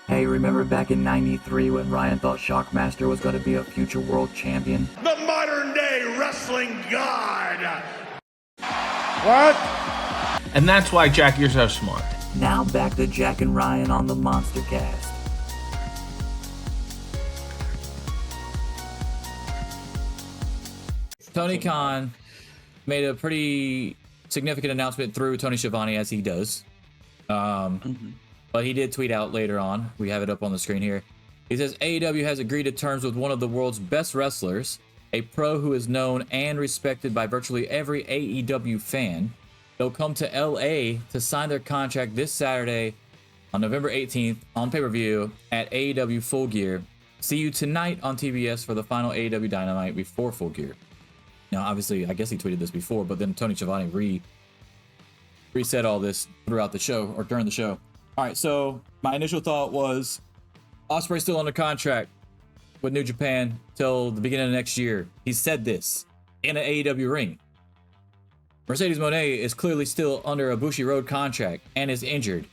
Hey, remember back in '93 when Ryan thought Shockmaster was going to be a future world champion? The modern day wrestling god! What? And that's why, Jack, you're so smart. Now back to Jack and Ryan on the MonsterCast. Tony Khan made a pretty significant announcement through Tony Schiavone, as he does. But he did tweet out later on. We have it up on the screen here. He says, AEW has agreed to terms with one of the world's best wrestlers, a pro who is known and respected by virtually every AEW fan. They'll come to LA to sign their contract this Saturday on November 18th on pay-per-view at AEW Full Gear. See you tonight on TBS for the final AEW Dynamite before Full Gear. Now, obviously, I guess he tweeted this before, but then Tony Schiavone reset all this throughout the show, or during the show. All right, so my initial thought was Ospreay's still under contract with New Japan till the beginning of next year. He said this in an AEW ring. Mercedes Moné is clearly still under a Bushiroad contract and is injured,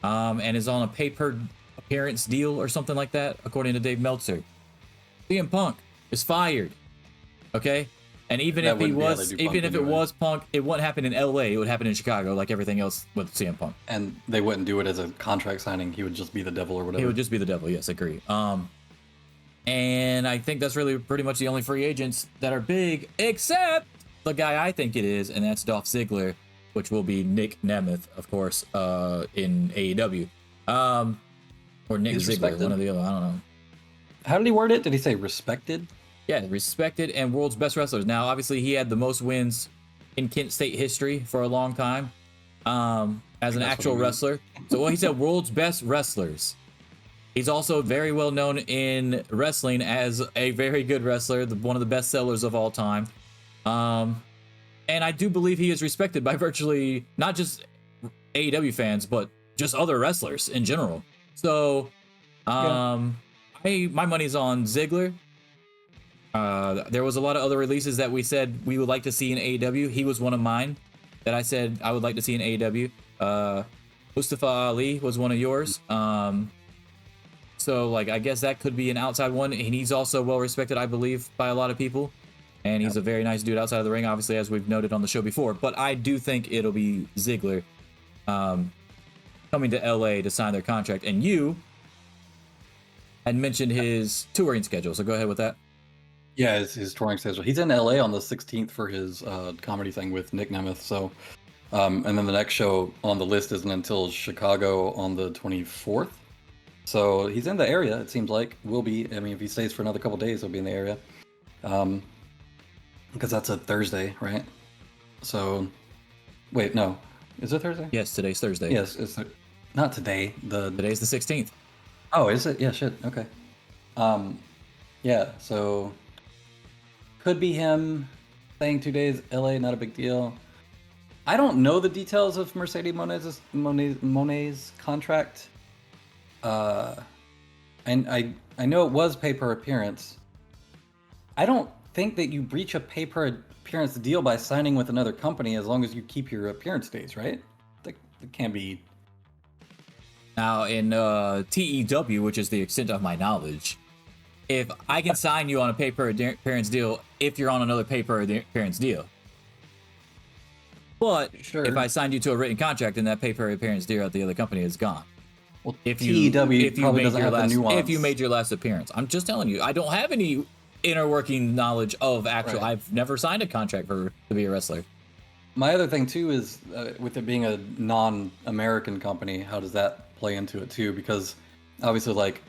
and is on a pay-per-appearance deal or something like that, according to Dave Meltzer. CM Punk is fired. Okay? And even if it was Punk, it wouldn't happen in LA. It would happen in Chicago, like everything else with CM Punk. And they wouldn't do it as a contract signing. He would just be the devil or whatever. He would just be the devil. Yes, agree. And I think that's really pretty much the only free agents that are big, except the guy I think it is, and that's Dolph Ziggler, which will be Nick Nemeth, of course, in AEW, or Nick Ziggler, respected. One of the other. I don't know. How did he word it? Did he say respected? Yeah, respected and world's best wrestlers. Now, obviously, he had the most wins in Kent State history for a long time as an actual wrestler. So, well, he said world's best wrestlers. He's also very well known in wrestling as a very good wrestler, one of the best sellers of all time. And I do believe he is respected by virtually not just AEW fans, but just other wrestlers in general. So, my money's on Ziggler. There was a lot of other releases that we said we would like to see in AEW. He was one of mine that I said I would like to see in AEW. Mustafa Ali was one of yours. So, like, I guess that could be an outside one. And he's also well respected, I believe, by a lot of people. And he's a very nice dude outside of the ring, obviously, as we've noted on the show before. But I do think it'll be Ziggler coming to LA to sign their contract. And you had mentioned his touring schedule, so go ahead with that. Yeah, his touring schedule. He's in LA on the 16th for his comedy thing with Nick Nemeth. So, and then the next show on the list isn't until Chicago on the 24th. So he's in the area. It seems like will be. I mean, if he stays for another couple days, he'll be in the area. Because that's a Thursday, right? So, wait, no, is it Thursday? Yes, today's Thursday. Yes, it's not today. Today's the 16th. Oh, is it? Yeah, shit. Okay. Yeah. So. Could be him staying 2 days, LA, not a big deal. I don't know the details of Mercedes Moné's contract. I know it was pay per appearance. I don't think that you breach a pay per appearance deal by signing with another company as long as you keep your appearance days, right? That can't be. Now, in TEW, which is the extent of my knowledge, if I can sign you on a pay-per-appearance deal if you're on another pay-per-appearance deal. But sure. If I signed you to a written contract, then that pay-per-appearance deal at the other company is gone. Well, if you probably doesn't have the nuance. If you made your last appearance. I'm just telling you, I don't have any inner working knowledge of actual... Right. I've never signed a contract to be a wrestler. My other thing, too, is with it being a non-American company, how does that play into it, too? Because, obviously, like...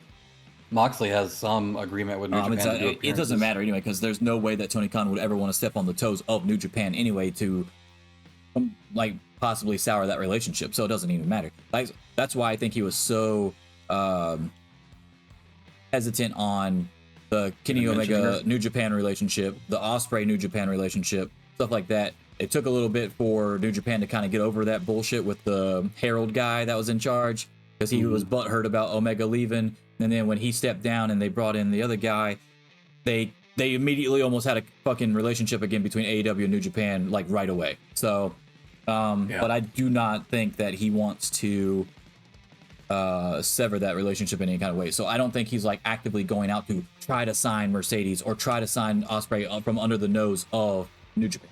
Moxley has some agreement with New Japan to do appearances. It doesn't matter anyway, because there's no way that Tony Khan would ever want to step on the toes of New Japan anyway to, like, possibly sour that relationship. So it doesn't even matter. Like, that's why I think he was so hesitant on the Kenny Omega New Japan relationship, the Ospreay New Japan relationship, stuff like that. It took a little bit for New Japan to kind of get over that bullshit with the Herald guy that was in charge, because he was butthurt about Omega leaving. And then when he stepped down and they brought in the other guy, they immediately almost had a fucking relationship again between AEW and New Japan, like, right away. So, but I do not think that he wants to sever that relationship in any kind of way. So I don't think he's like actively going out to try to sign Mercedes or try to sign Ospreay from under the nose of New Japan.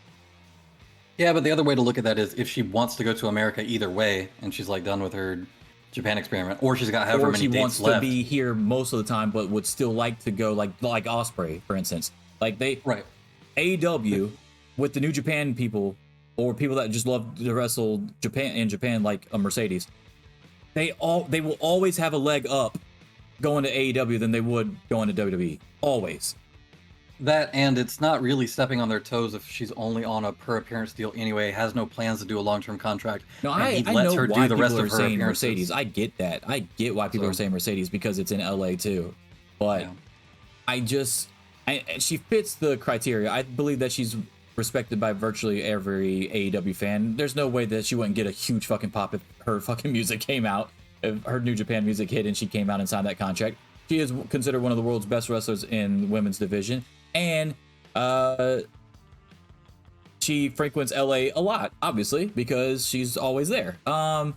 Yeah, but the other way to look at that is if she wants to go to America either way, and she's like done with her Japan experiment, or she's got however many dates left. Or she wants to be here most of the time, but would still like to go like Ospreay, for instance. Like right. AEW with the New Japan people or people that just love to wrestle in Japan like a Mercedes. They will always have a leg up going to AEW than they would going to WWE. Always. That, and it's not really stepping on their toes if she's only on a per appearance deal anyway, has no plans to do a long-term contract. No, I know why people are saying Mercedes. I get that. I get why people are saying Mercedes because it's in LA too. But she fits the criteria. I believe that she's respected by virtually every AEW fan. There's no way that she wouldn't get a huge fucking pop if her fucking music came out, if her New Japan music hit and she came out and signed that contract. She is considered one of the world's best wrestlers in the women's division, and she frequents LA a lot, obviously, because she's always there. I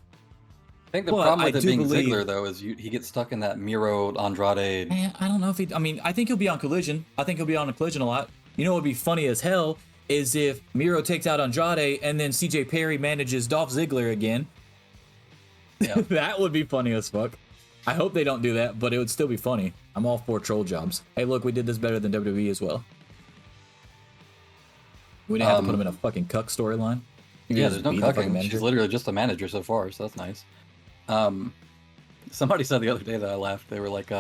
think the problem with it being Ziggler, though, is he gets stuck in that Miro Andrade. Man, I don't know if I think he'll be on Collision. I think he'll be on a Collision a lot. You know what would be funny as hell is if Miro takes out Andrade and then CJ Perry manages Dolph Ziggler again. Yeah. That would be funny as fuck. I hope they don't do that, but it would still be funny. I'm all for troll jobs. Hey, look, we did this better than WWE as well. We didn't have to put him in a fucking cuck storyline. Yeah, there's no cucking. She's literally just a manager so far, so that's nice. Somebody said the other day that I laughed. They were like,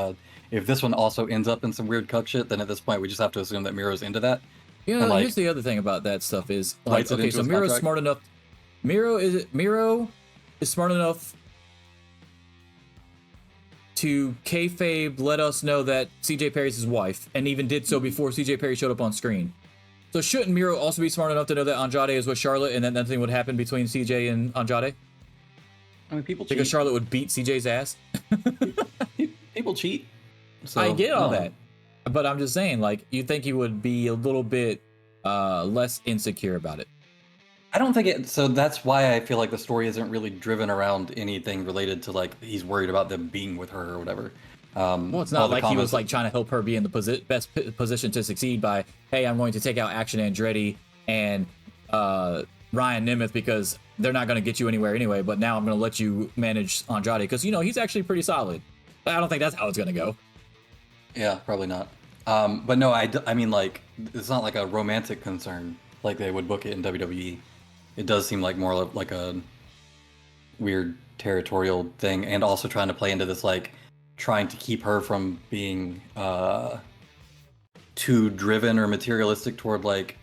if this one also ends up in some weird cuck shit, then at this point we just have to assume that Miro's into that. Yeah, and here's the other thing about that stuff is, like, okay, so Miro's smart enough. Miro is smart enough to kayfabe let us know that CJ Perry's his wife, and even did so before CJ Perry showed up on screen. So shouldn't Miro also be smart enough to know that Andrade is with Charlotte, and that nothing would happen between CJ and Andrade? I mean, people cheat. Because Charlotte would beat CJ's ass. People cheat. So, I get all that. But I'm just saying, like, you think he would be a little bit less insecure about it. I don't think it. So that's why I feel like the story isn't really driven around anything related to, like, he's worried about them being with her or whatever. Well, it's not like he was like trying to help her be in the best position to succeed by, hey, I'm going to take out Action Andretti and Ryan Nemeth because they're not going to get you anywhere anyway, but now I'm going to let you manage Andrade because, you know, he's actually pretty solid. I don't think that's how it's going to go. Yeah, probably not. But no, I mean, like, it's not like a romantic concern like they would book it in WWE. It does seem like more like a weird territorial thing, and also trying to play into this, like, trying to keep her from being too driven or materialistic toward, like,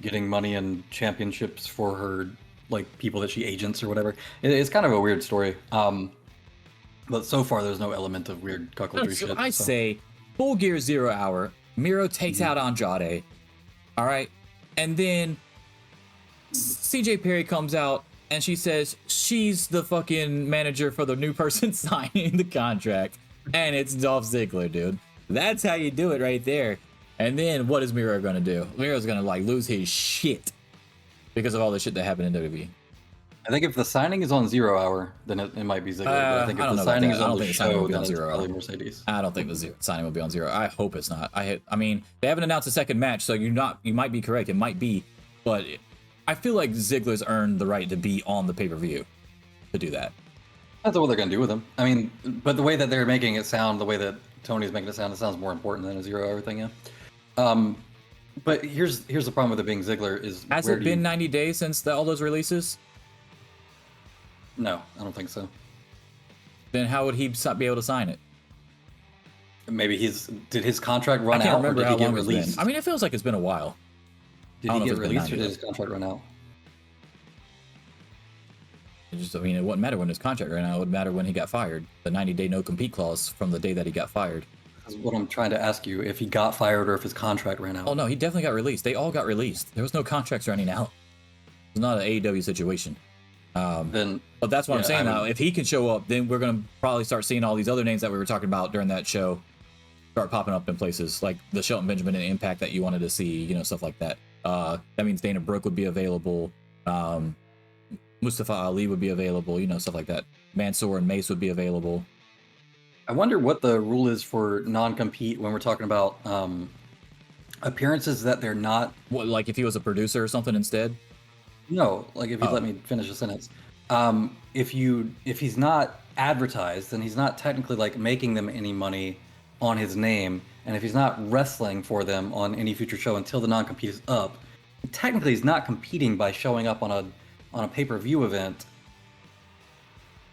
getting money and championships for her, like, people that she agents or whatever. It's kind of a weird story. But so far, there's no element of weird cuckoldry shit. I say, Full Gear 0 Hour, Miro takes out Andrade, all right? And then CJ Perry comes out and she says she's the fucking manager for the new person signing the contract. And it's Dolph Ziggler, dude. That's how you do it right there. And then what is Miro going to do? Miro's going to, like, lose his shit because of all the shit that happened in WWE. I think if the signing is on 0 Hour, then it might be Ziggler. But I think if the signing is on the show, then it's probably Mercedes. I don't think the signing will be on 0. I hope it's not. I mean, they haven't announced a second match, so you might be correct. It might be, but I feel like Ziggler's earned the right to be on the pay-per-view to do that. That's what they're going to do with him. I mean, but the way that they're making it sound, the way that Tony's making it sounds more important than a 0 Hour thing, yeah. But here's the problem with it being Ziggler is... Has it been 90 days since all those releases? No, I don't think so. Then how would he be able to sign it? Maybe did his contract run out? I can't remember or did how he get long released? it's been. I mean, it feels like it's been a while. Did he get released or did his contract run out? I mean, it wouldn't matter when his contract ran out. It would matter when he got fired. The 90-day no-compete clause from the day that he got fired. That's what I'm trying to ask you, if he got fired or if his contract ran out. Oh, no, he definitely got released. They all got released. There was no contracts running out. It's not an AEW situation. But that's what I'm saying now. If he can show up, then we're going to probably start seeing all these other names that we were talking about during that show start popping up in places like the Shelton Benjamin and Impact that you wanted to see, you know, stuff like that. That means Dana Brooke would be available. Mustafa Ali would be available, you know, stuff like that. Mansoor and Mace would be available. I wonder what the rule is for non-compete when we're talking about appearances that they're not. What, like if he was a producer or something instead? No, like if you let me finish the sentence. If he's not advertised, then he's not technically like making them any money on his name, and if he's not wrestling for them on any future show until the non-compete is up, technically he's not competing by showing up on a pay-per-view event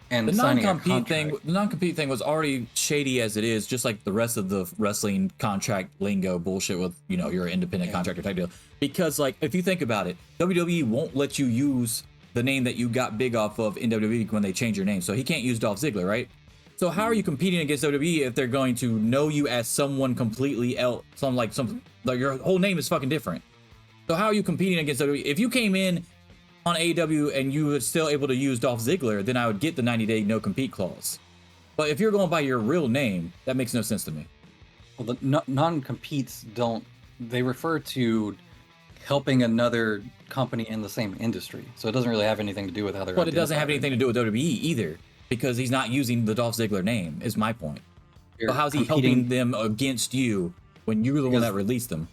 and The signing a non-compete thing, contract. the non-compete thing was already shady as it is, just like the rest of the wrestling contract lingo bullshit with, you know, you're an independent contractor type deal. Because like, if you think about it, WWE won't let you use the name that you got big off of in WWE when they change your name. So he can't use Dolph Ziggler, right? So how are you competing against WWE if they're going to know you as someone completely else, like your whole name is fucking different? So how are you competing against WWE? If you came in on AEW and you were still able to use Dolph Ziggler, then I would get the 90-day no compete clause. But if you're going by your real name, that makes no sense to me. Well, the non-competes they refer to helping another company in the same industry. So it doesn't really have anything to do with how they're But it doesn't have identified. anything to do with WWE either, because he's not using the Dolph Ziggler name, is my point. They're So how's he competing- helping them against you when you're the one Because- that released them?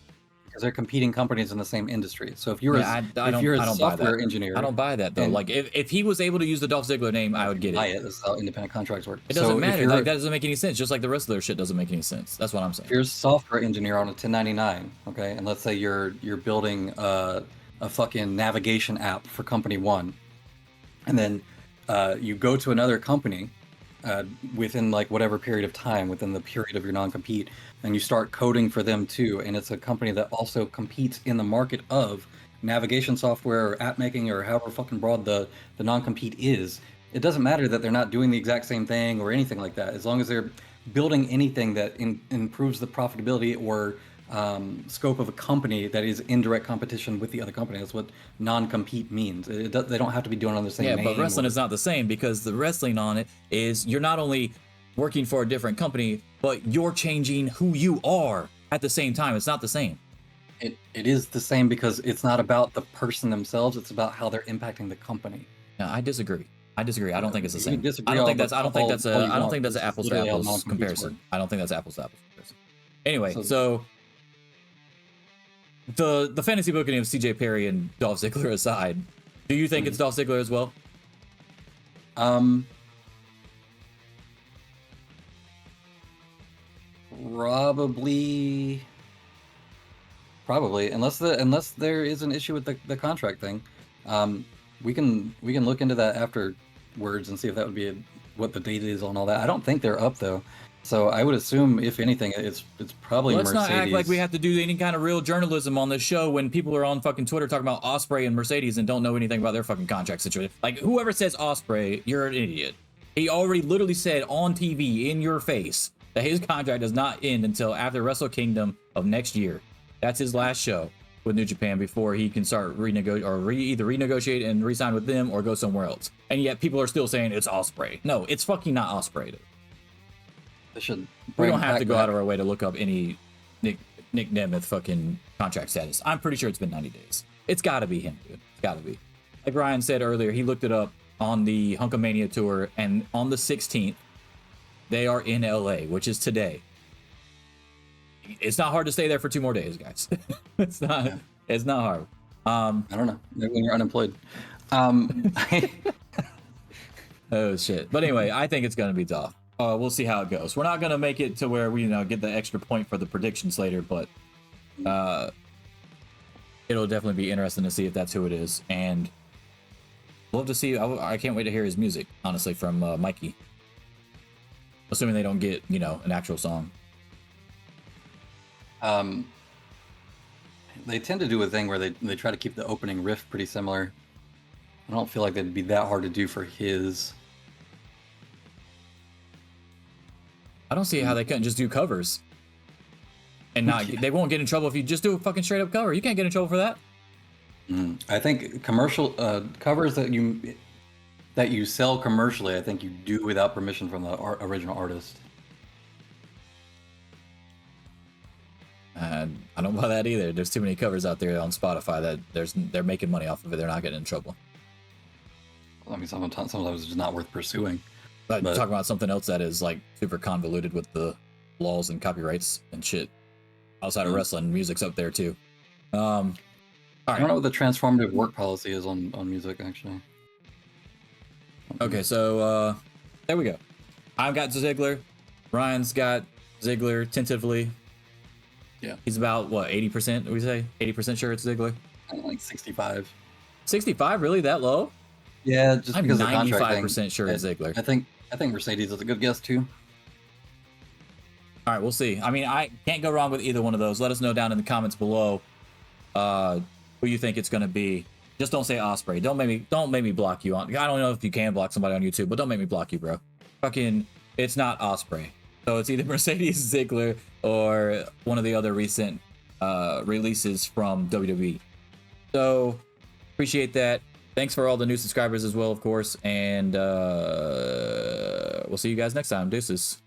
Because they're competing companies in the same industry. So if you're Yeah, I if don't, you're I a don't buy software that. engineer, I don't buy that though. and- Like if he was able to use the Dolph Ziggler name, I would get buy it. it. That's how independent contracts work. It So doesn't if matter. you're- Like, that doesn't make any sense. Just like the rest of their shit doesn't make any sense. That's what I'm saying. If you're a software engineer on a 1099, okay, and let's say you're building a fucking navigation app for company one, and then you go to another company within like whatever period of time within the period of your non-compete, and you start coding for them too, and it's a company that also competes in the market of navigation software or app making or however fucking broad the non-compete is. It doesn't matter that they're not doing the exact same thing or anything like that, as long as they're building anything that improves the profitability or scope of a company that is in direct competition with the other company. That's what non-compete means. They don't have to be doing it on the same Yeah, name. but wrestling or- is not the same, because the wrestling on it is you're not only working for a different company, but you're changing who you are at the same time. It's not the same. It is the same because it's not about the person themselves. It's about how they're impacting the company. No, I disagree. I don't think it's the You same. can disagree I don't all think the- that's. I don't all- think that's all you a. I don't want. think that's an This is apples to literally how apples non-competes comparison. work. I don't think that's apples to apples comparison. Anyway, So- so the fantasy booking of CJ Perry and Dolph Ziggler aside, do you think it's Dolph Ziggler as well? Probably, unless there is an issue with the contract thing. We can look into that afterwards and see if that would be what the date is on all that. I don't think they're up though, so I would assume if anything, it's probably Let's Mercedes. not act like we have to do any kind of real journalism on this show when people are on fucking Twitter talking about Osprey and Mercedes and don't know anything about their fucking contract situation. Like, whoever says Osprey, you're an idiot. He already literally said on TV in your face that his contract does not end until after Wrestle Kingdom of next year. That's his last show with New Japan before he can start either renegotiate and re-sign with them or go somewhere else. And yet people are still saying it's Osprey. No, it's fucking not Osprey. They should. We bring don't have back to go that. out of our way to look up any Nick Nemeth fucking contract status. I'm pretty sure it's been 90 days. It's got to be him, dude. It's got to be. Like Ryan said earlier, he looked it up on the Hunkamania tour, and on the 16th, they are in LA, which is today. It's not hard to stay there for 2 more days, guys. It's not. Yeah. It's not hard. I don't know. Maybe when you're unemployed. Oh shit. But anyway, I think it's gonna be Dolph. We'll see how it goes. We're not gonna make it to where we get the extra point for the predictions later, but it'll definitely be interesting to see if that's who it is, and love to see. I can't wait to hear his music, honestly, from Mikey. Assuming they don't get an actual song. They tend to do a thing where they try to keep the opening riff pretty similar. I don't feel like that'd be that hard to do for his. I don't see how they couldn't just do covers, and not they won't get in trouble if you just do a fucking straight up cover. You can't get in trouble for that. I think commercial covers that you sell commercially, I think you do without permission from the original artist. I don't buy that either. There's too many covers out there on Spotify that they're making money off of it. They're not getting in trouble. I mean, sometimes it's just not worth pursuing. But talk about something else that is like super convoluted with the laws and copyrights and shit outside of wrestling. Music's up there too. All right. I don't know what the transformative work policy is on music actually. Okay, so there we go. I've got Ziggler. Ryan's got Ziggler tentatively. Yeah. He's about what, 80%? We say 80% sure it's Ziggler. Like 65. 65, really that low? Yeah, just I'm because of the contract thing. 95% sure it's Ziggler. I think Mercedes is a good guess too. All right, we'll see. I mean, I can't go wrong with either one of those. Let us know down in the comments below who you think it's going to be. Just don't say Osprey. Don't make me block you on. I don't know if you can block somebody on YouTube, but don't make me block you, bro. Fucking, it's not Osprey. So it's either Mercedes, Ziggler, or one of the other recent releases from WWE. So appreciate that. Thanks for all the new subscribers as well, of course, and we'll see you guys next time. Deuces.